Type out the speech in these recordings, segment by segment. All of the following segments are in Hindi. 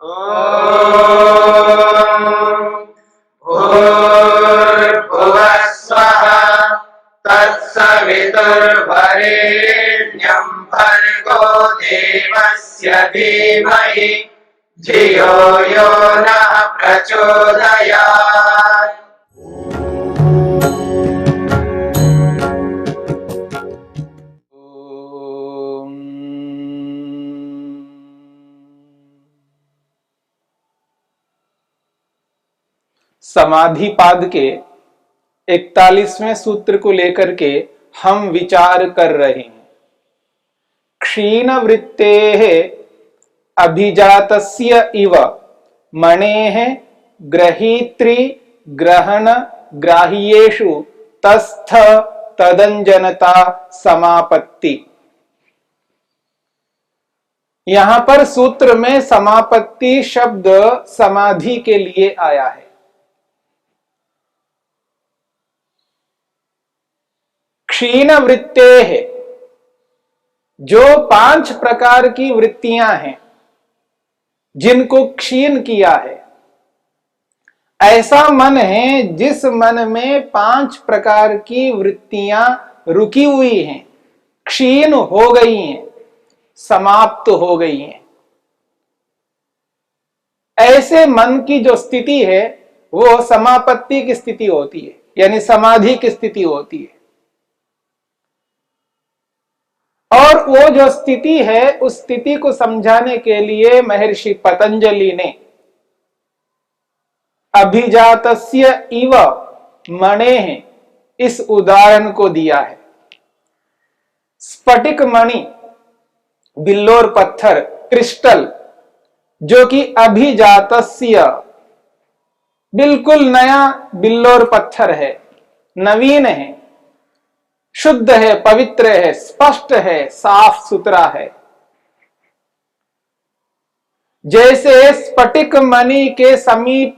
भूर्भुवः स्वः तत्सवितुर्वरेण्यं भर्गो देवस्य धीमहि धियो यो नः प्रचोदयात्। समाधिपाद के 41वें सूत्र को लेकर के हम विचार कर रहे हैं। क्षीण वृत्तेः अभिजातस्य इव मणेः ग्रहीत्री ग्रहण ग्राह्येषु तस्थ तदंजनता समापत्ति। यहां पर सूत्र में समापत्ति शब्द समाधि के लिए आया है। क्षीण वृत्तेः, जो 5 प्रकार की वृत्तियां हैं जिनको क्षीण किया है, ऐसा मन है जिस मन में 5 प्रकार की वृत्तियां रुकी हुई हैं, क्षीण हो गई हैं, समाप्त हो गई हैं। ऐसे मन की जो स्थिति है वो समापत्ति की स्थिति होती है, यानी समाधि की स्थिति होती है। और वो जो स्थिति है उस स्थिति को समझाने के लिए महर्षि पतंजलि ने अभिजातस्य इव मणेः इस उदाहरण को दिया है। स्फटिक मणि, बिल्लोर पत्थर, क्रिस्टल, जो कि अभिजातस्य बिल्कुल नया बिल्लोर पत्थर है, नवीन है, शुद्ध है, पवित्र है, स्पष्ट है, साफ सुथरा है। जैसे स्फटिक मणि के समीप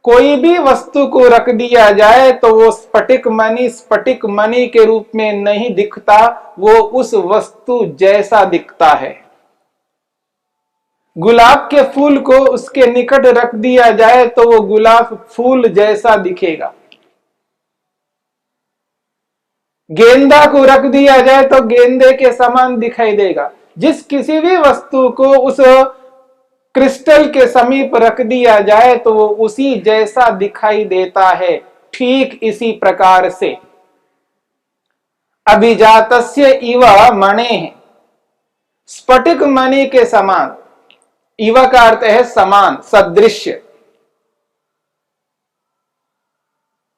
कोई भी वस्तु को रख दिया जाए तो वो स्फटिक मणि के रूप में नहीं दिखता, वो उस वस्तु जैसा दिखता है। गुलाब के फूल को उसके निकट रख दिया जाए तो वो गुलाब फूल जैसा दिखेगा। गेंदा को रख दिया जाए तो गेंदे के समान दिखाई देगा। जिस किसी भी वस्तु को उस क्रिस्टल के समीप रख दिया जाए तो वो उसी जैसा दिखाई देता है। ठीक इसी प्रकार से अभिजातस्य इव मणेः, स्फटिक मणि के समान, इव का अर्थ है समान, सदृश्य।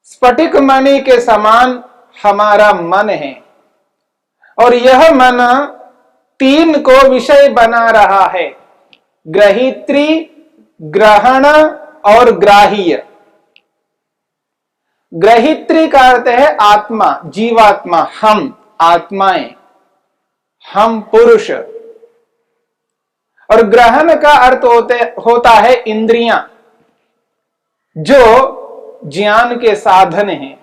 स्फटिक मणि के समान हमारा मन है और यह मन 3 को विषय बना रहा है, ग्रहीत्री, ग्रहण और ग्राह्य। ग्रहीत्री का अर्थ है आत्मा, जीवात्मा, हम आत्माएं, हम पुरुष। और ग्रहण का अर्थ होता है इंद्रियां, जो ज्ञान के साधन हैं।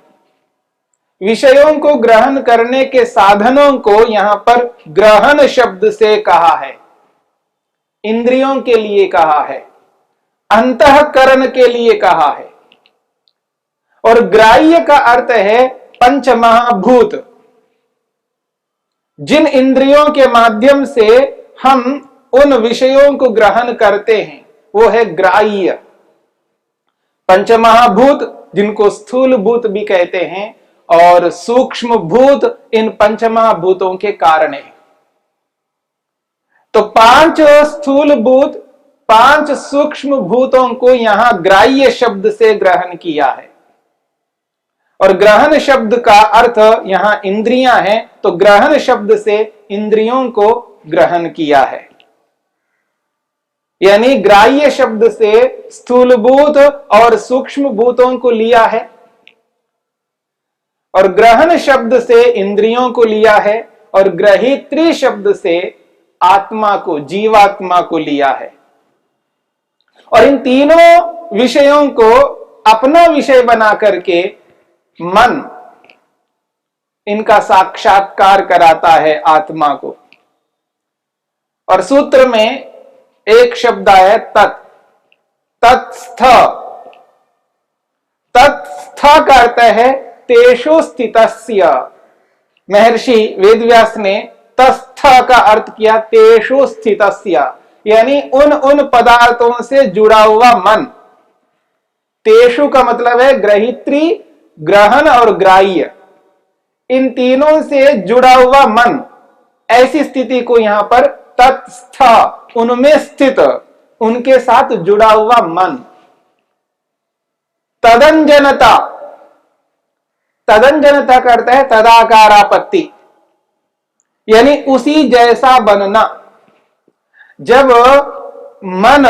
विषयों को ग्रहण करने के साधनों को यहां पर ग्रहण शब्द से कहा है, इंद्रियों के लिए कहा है, अंतःकरण के लिए कहा है। और ग्राह्य का अर्थ है पंचमहाभूत, जिन इंद्रियों के माध्यम से हम उन विषयों को ग्रहण करते हैं वो है ग्राह्य। पंचमहाभूत जिनको स्थूल भूत भी कहते हैं और सूक्ष्म भूत इन पंचमहाभूतों के कारण है। तो 5 स्थूल भूत, 5 सूक्ष्म भूतों को यहां ग्राह्य शब्द से ग्रहण किया है। और ग्रहण शब्द का अर्थ यहां इंद्रियां हैं, तो ग्रहण शब्द से इंद्रियों को ग्रहण किया है। यानी ग्राह्य शब्द से स्थूल भूत और सूक्ष्म भूतों को लिया है और ग्रहण शब्द से इंद्रियों को लिया है और ग्रहीत्री शब्द से आत्मा को, जीवात्मा को लिया है। और इन तीनों विषयों को अपना विषय बना करके मन इनका साक्षात्कार कराता है आत्मा को। और सूत्र में एक शब्द आया तत्, तत्स्थ। तत्स्थ का अर्थ है तेषु स्थितस्य। महर्षि वेदव्यास ने तस्थ का अर्थ किया तेषु स्थितस्य, यानी उन पदार्थों से जुड़ा हुआ मन। तेषु का मतलब है ग्रहित्री, ग्रहण और ग्राह्य, इन तीनों से जुड़ा हुआ मन। ऐसी स्थिति को यहां पर तत्स्थ, उनमें स्थित, उनके साथ जुड़ा हुआ मन। तदंजनता, तदंजनता का अर्थ है तदाकारापत्ति, यानी उसी जैसा बनना। जब मन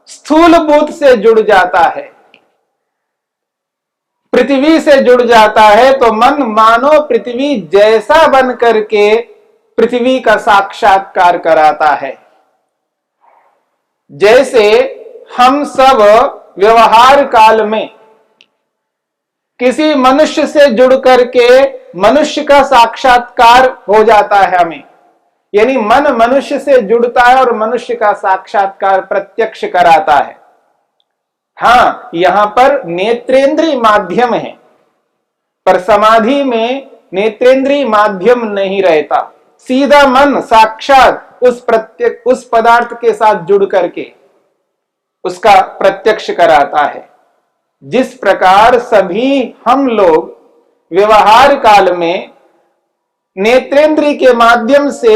स्थूलभूत से जुड़ जाता है, पृथ्वी से जुड़ जाता है, तो मन मानो पृथ्वी जैसा बन करके पृथ्वी का साक्षात्कार कराता है। जैसे हम सब व्यवहार काल में किसी मनुष्य से जुड़ करके मनुष्य का साक्षात्कार हो जाता है हमें, यानी मन मनुष्य से जुड़ता है और मनुष्य का साक्षात्कार प्रत्यक्ष कराता है। हां, यहां पर नेत्रेंद्रीय माध्यम है, पर समाधि में नेत्रेंद्रीय माध्यम नहीं रहता। सीधा मन साक्षात उस पदार्थ के साथ जुड़ करके उसका प्रत्यक्ष कराता है। जिस प्रकार सभी हम लोग व्यवहार काल में नेत्रेंद्रिय के माध्यम से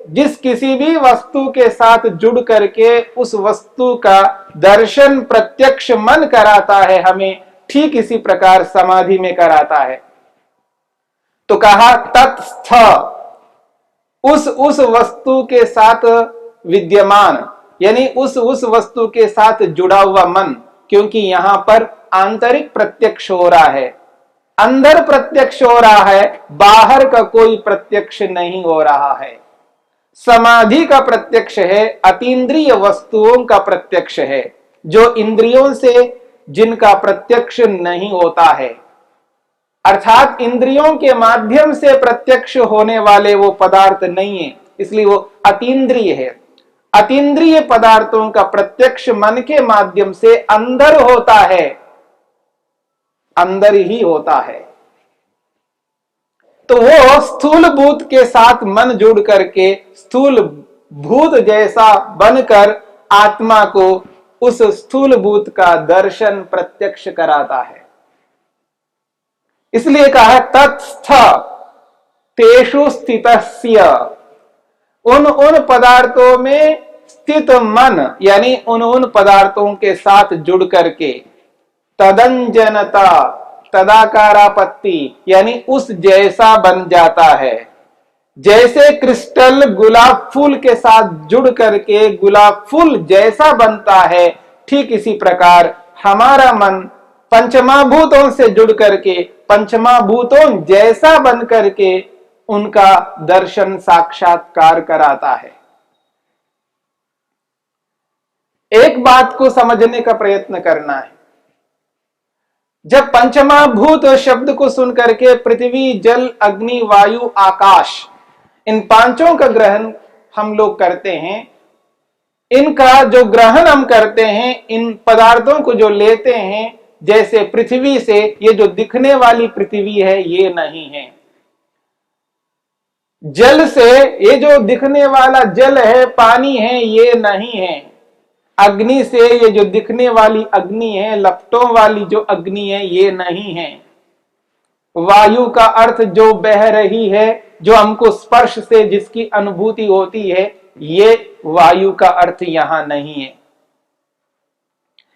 जिस किसी भी वस्तु के साथ जुड़ करके उस वस्तु का दर्शन प्रत्यक्ष मन कराता है हमें, ठीक इसी प्रकार समाधि में कराता है। तो कहा तत्स्थ, उस वस्तु के साथ विद्यमान, यानी उस वस्तु के साथ जुड़ा हुआ मन, क्योंकि यहां पर आंतरिक प्रत्यक्ष हो रहा है, अंदर प्रत्यक्ष हो रहा है, बाहर का कोई प्रत्यक्ष नहीं हो रहा है। समाधि का प्रत्यक्ष है, अतीन्द्रिय वस्तुओं का प्रत्यक्ष है, जो इंद्रियों से जिनका प्रत्यक्ष नहीं होता है। अर्थात इंद्रियों के माध्यम से प्रत्यक्ष होने वाले वो पदार्थ नहीं है, इसलिए वो अतीन्द्रिय है। अतीन्द्रिय पदार्थों का प्रत्यक्ष मन के माध्यम से अंदर होता है, अंदर ही होता है। तो वो स्थूल भूत के साथ मन जुड़ करके स्थूल भूत जैसा बनकर आत्मा को उस स्थूल भूत का दर्शन प्रत्यक्ष कराता है। इसलिए कहा है तत्स्थ तेषु स्थितस्य, उन पदार्थों में स्थित मन, यानी उन पदार्थों के साथ जुड़ करके तदंजनता, तदाकारापत्ति, यानी उस जैसा बन जाता है। जैसे क्रिस्टल गुलाब फूल के साथ जुड़ करके गुलाब फूल जैसा बनता है, ठीक इसी प्रकार हमारा मन पंचमहाभूतों से जुड़ करके पंचमहाभूतों जैसा बन करके उनका दर्शन साक्षात्कार कराता है। एक बात को समझने का प्रयत्न करना है। जब पंचमहाभूत शब्द को सुन करके पृथ्वी, जल, अग्नि, वायु, आकाश, इन पांचों का ग्रहण हम लोग करते हैं, इनका जो ग्रहण हम करते हैं, इन पदार्थों को जो लेते हैं, जैसे पृथ्वी से ये जो दिखने वाली पृथ्वी है ये नहीं है, जल से ये जो दिखने वाला जल है, पानी है, ये नहीं है, अग्नि से ये जो दिखने वाली अग्नि है, लपटों वाली जो अग्नि है, ये नहीं है। वायु का अर्थ जो बह रही है, जो हमको स्पर्श से जिसकी अनुभूति होती है, ये वायु का अर्थ यहां नहीं है।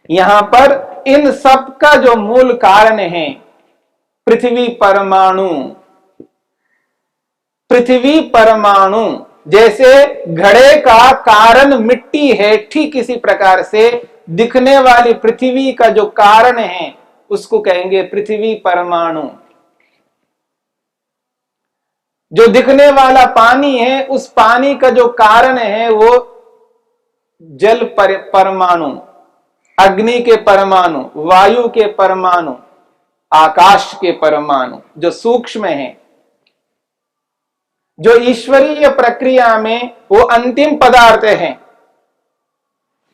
यहां पर इन सब का जो मूल कारण है पृथ्वी परमाणु। पृथ्वी परमाणु जैसे घड़े का कारण मिट्टी है, ठीक इसी प्रकार से दिखने वाली पृथ्वी का जो कारण है उसको कहेंगे पृथ्वी परमाणु। जो दिखने वाला पानी है, उस पानी का जो कारण है वो जल परमाणु, अग्नि के परमाणु, वायु के परमाणु, आकाश के परमाणु, जो सूक्ष्म है, जो ईश्वरीय प्रक्रिया में वो अंतिम पदार्थ हैं।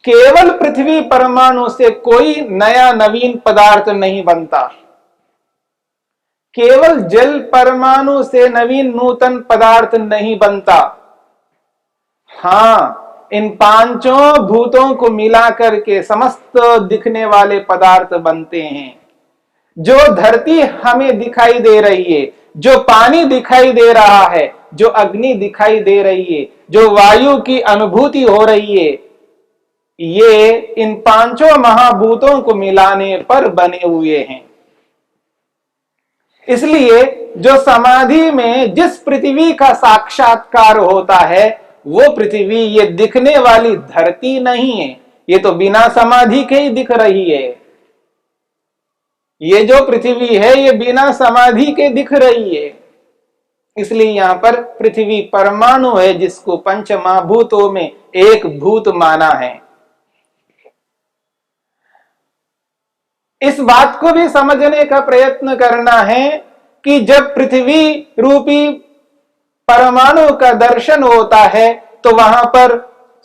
केवल पृथ्वी परमाणु से कोई नया नवीन पदार्थ नहीं बनता, केवल जल परमाणु से नवीन नूतन पदार्थ नहीं बनता। हां, इन पांचों भूतों को मिलाकर के समस्त दिखने वाले पदार्थ बनते हैं। जो धरती हमें दिखाई दे रही है, जो पानी दिखाई दे रहा है, जो अग्नि दिखाई दे रही है, जो वायु की अनुभूति हो रही है, ये इन पांचों महाभूतों को मिलाने पर बने हुए हैं। इसलिए जो समाधि में जिस पृथ्वी का साक्षात्कार होता है, वो पृथ्वी ये दिखने वाली धरती नहीं है, ये तो बिना समाधि के ही दिख रही है। ये जो पृथ्वी है ये बिना समाधि के दिख रही है। इसलिए यहां पर पृथ्वी परमाणु है, जिसको पंच महाभूतों में एक भूत माना है। इस बात को भी समझने का प्रयत्न करना है कि जब पृथ्वी रूपी परमाणु का दर्शन होता है तो वहां पर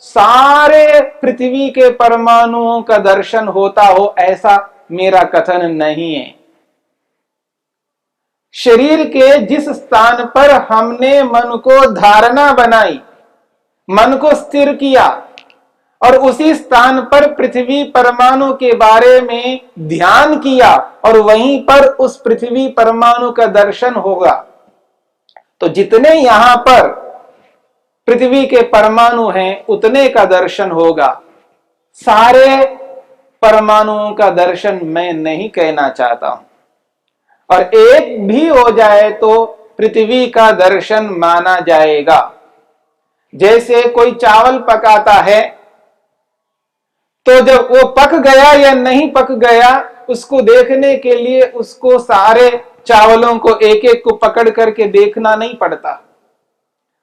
सारे पृथ्वी के परमाणुओं का दर्शन होता हो, ऐसा मेरा कथन नहीं है। शरीर के जिस स्थान पर हमने मन को धारणा बनाई, मन को स्थिर किया, और उसी स्थान पर पृथ्वी परमाणु के बारे में ध्यान किया, और वहीं पर उस पृथ्वी परमाणु का दर्शन होगा, तो जितने यहां पर पृथ्वी के परमाणु हैं उतने का दर्शन होगा। सारे परमाणुओं का दर्शन मैं नहीं कहना चाहता हूं, और एक भी हो जाए तो पृथ्वी का दर्शन माना जाएगा। जैसे कोई चावल पकाता है, तो जब वो पक गया या नहीं पक गया, उसको देखने के लिए उसको सारे चावलों को एक एक को पकड़ करके देखना नहीं पड़ता।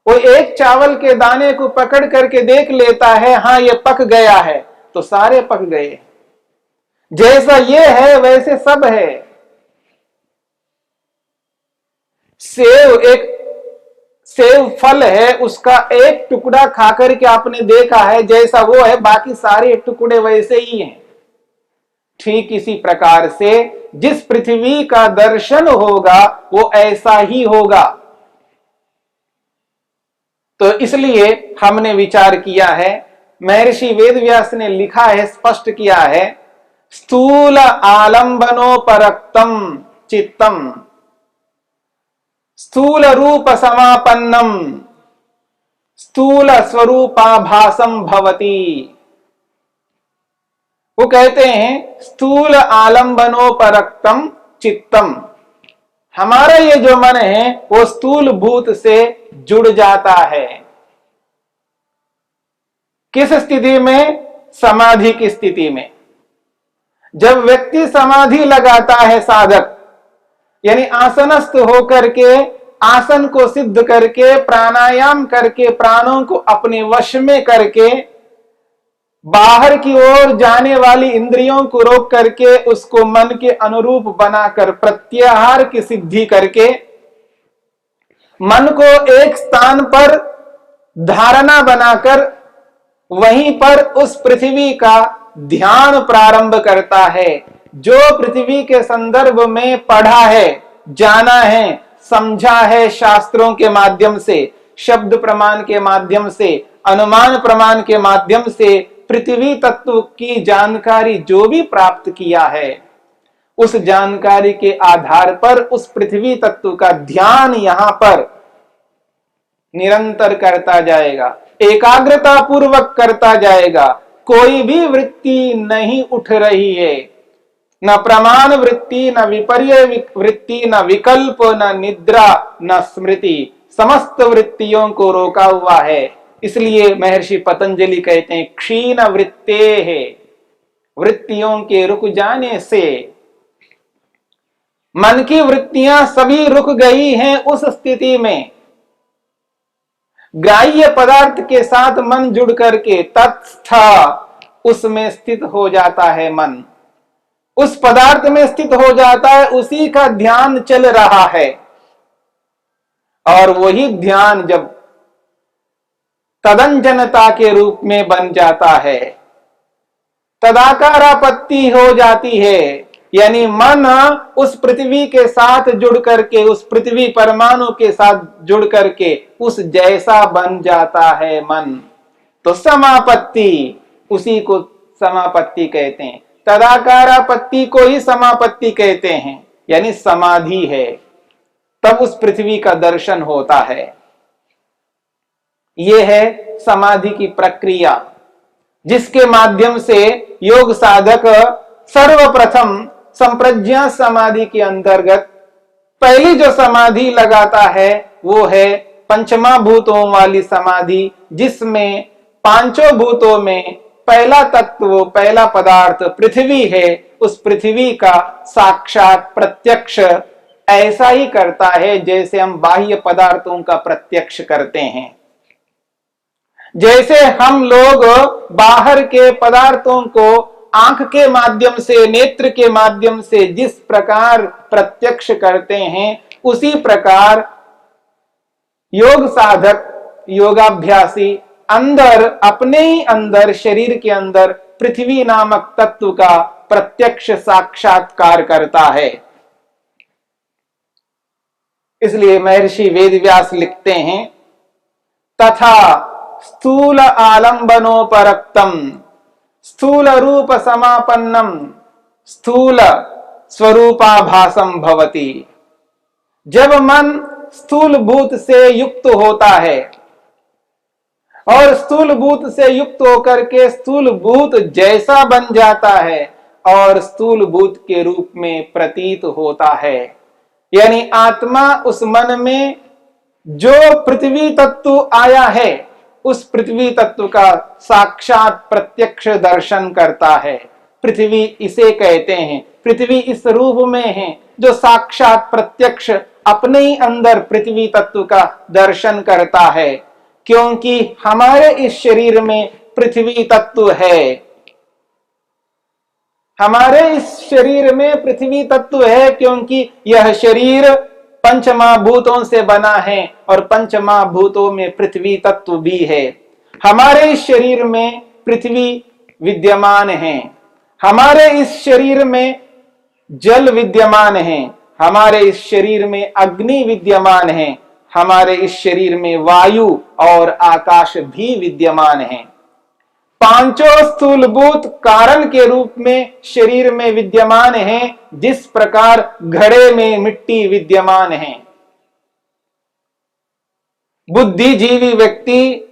वो एक चावल के दाने को पकड़ करके देख लेता है, हाँ ये पक गया है, तो सारे पक गए। जैसा ये है वैसे सब है। सेव फल है, उसका एक टुकड़ा खाकर के आपने देखा है, जैसा वो है बाकी सारे टुकड़े वैसे ही हैं। ठीक इसी प्रकार से जिस पृथ्वी का दर्शन होगा वो ऐसा ही होगा। तो इसलिए हमने विचार किया है, महर्षि वेदव्यास ने लिखा है, स्पष्ट किया है, स्थूल आलंबनोपरक्तम चित्तम स्थूल रूप समापन्नम स्थूल स्वरूपाभासम भवति। वो कहते हैं स्थूल आलंबनोपरक्तम चित्तम, हमारा ये जो मन है वो स्थूल भूत से जुड़ जाता है। किस स्थिति में? समाधि की स्थिति में। जब व्यक्ति समाधि लगाता है, साधक यानी आसनस्थ होकर के, आसन को सिद्ध करके, प्राणायाम करके, प्राणों को अपने वश में करके, बाहर की ओर जाने वाली इंद्रियों को रोक करके उसको मन के अनुरूप बनाकर प्रत्याहार की सिद्धि करके मन को एक स्थान पर धारणा बनाकर वहीं पर उस पृथ्वी का ध्यान प्रारंभ करता है। जो पृथ्वी के संदर्भ में पढ़ा है, जाना है, समझा है, शास्त्रों के माध्यम से, शब्द प्रमाण के माध्यम से, अनुमान प्रमाण के माध्यम से पृथ्वी तत्व की जानकारी जो भी प्राप्त किया है, उस जानकारी के आधार पर उस पृथ्वी तत्व का ध्यान यहां पर निरंतर करता जाएगा, एकाग्रता पूर्वक करता जाएगा। कोई भी वृत्ति नहीं उठ रही है, न प्रमाण वृत्ति, न विपर्य वृत्ति, न विकल्प, न निद्रा, न स्मृति, समस्त वृत्तियों को रोका हुआ है। इसलिए महर्षि पतंजलि कहते हैं क्षीण वृत्ते है, वृत्तियों के रुक जाने से मन की वृत्तियां सभी रुक गई हैं। उस स्थिति में ग्राह्य पदार्थ के साथ मन जुड़ करके तत्स्थ उसमें स्थित हो जाता है। मन उस पदार्थ में स्थित हो जाता है, उसी का ध्यान चल रहा है। और वही ध्यान जब तदंजनता के रूप में बन जाता है, तदाकारापत्ति हो जाती है, यानी मन उस पृथ्वी के साथ जुड़ करके, उस पृथ्वी परमाणु के साथ जुड़ करके उस जैसा बन जाता है मन। तो समापत्ति, उसी को समापत्ति कहते हैं। तदाकारापत्ति को ही समापत्ति कहते हैं, यानी समाधि है, तब उस पृथ्वी का दर्शन होता है। यह है समाधि की प्रक्रिया, जिसके माध्यम से योग साधक सर्वप्रथम संप्रज्ञा समाधि के अंतर्गत पहली जो समाधि लगाता है वो है पंचमा भूतों वाली समाधि, जिसमें पांचों भूतों में पहला तत्व, पहला पदार्थ पृथ्वी है। उस पृथ्वी का साक्षात प्रत्यक्ष ऐसा ही करता है जैसे हम बाह्य पदार्थों का प्रत्यक्ष करते हैं। जैसे हम लोग बाहर के पदार्थों को आंख के माध्यम से, नेत्र के माध्यम से जिस प्रकार प्रत्यक्ष करते हैं, उसी प्रकार योग साधक, योगाभ्यासी अंदर, अपने ही अंदर, शरीर के अंदर पृथ्वी नामक तत्व का प्रत्यक्ष साक्षात्कार करता है। इसलिए महर्षि वेदव्यास लिखते हैं, तथा स्थूल आलंबनोपरक्तम स्थूल रूप समापन्नम स्थूल स्वरूपाभासम भवति। जब मन स्थूल भूत से युक्त होता है और स्थूल भूत से युक्त होकर के स्थूल भूत जैसा बन जाता है और स्थूल भूत के रूप में प्रतीत होता है, यानी आत्मा उस मन में जो पृथ्वी तत्व आया है, उस पृथ्वी तत्व का साक्षात प्रत्यक्ष दर्शन करता है। पृथ्वी इसे कहते हैं, पृथ्वी इस रूप में है जो साक्षात प्रत्यक्ष अपने ही अंदर पृथ्वी तत्व का दर्शन करता है। क्योंकि हमारे इस शरीर में पृथ्वी तत्व है, हमारे इस शरीर में पृथ्वी तत्व है, क्योंकि यह शरीर पंचमहाभूतों से बना है और पंचमहाभूतों में पृथ्वी तत्व भी है। हमारे इस शरीर में पृथ्वी विद्यमान है, हमारे इस शरीर में जल विद्यमान है, हमारे इस शरीर में अग्नि विद्यमान है, हमारे इस शरीर में वायु और आकाश भी विद्यमान है। पांचों स्थूलभूत कारण के रूप में शरीर में विद्यमान हैं, जिस प्रकार घड़े में मिट्टी विद्यमान है। बुद्धिजीवी व्यक्ति,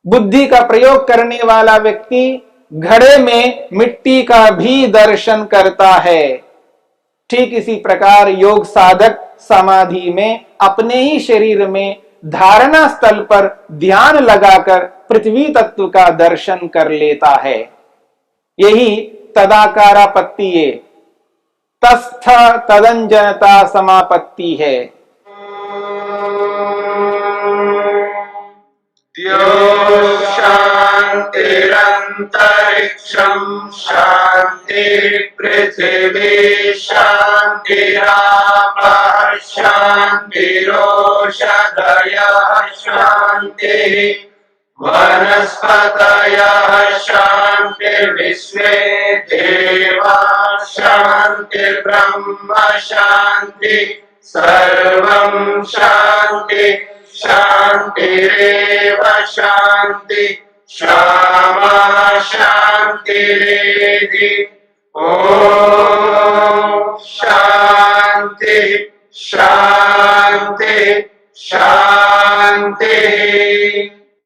बुद्धि का प्रयोग करने वाला व्यक्ति घड़े में मिट्टी का भी दर्शन करता है। ठीक इसी प्रकार योग साधक समाधि में अपने ही शरीर में धारणा स्थल पर ध्यान लगाकर पृथ्वी तत्व का दर्शन कर लेता है। यही तदाकारापत्ति है, तस्थ तदंजनता समापत्ति है। शांतिरंतरिक्षं शांति पृथिवी शांतिरापः शांतिरोषधयः शांतिः वनस्पतयः शांतिर्विश्वे देवाः शांतिर्ब्रह्म शांति सर्वं शांति शांतिरेव शांति क्षमा शांतिरेधि। ओम शांति शांति शांति।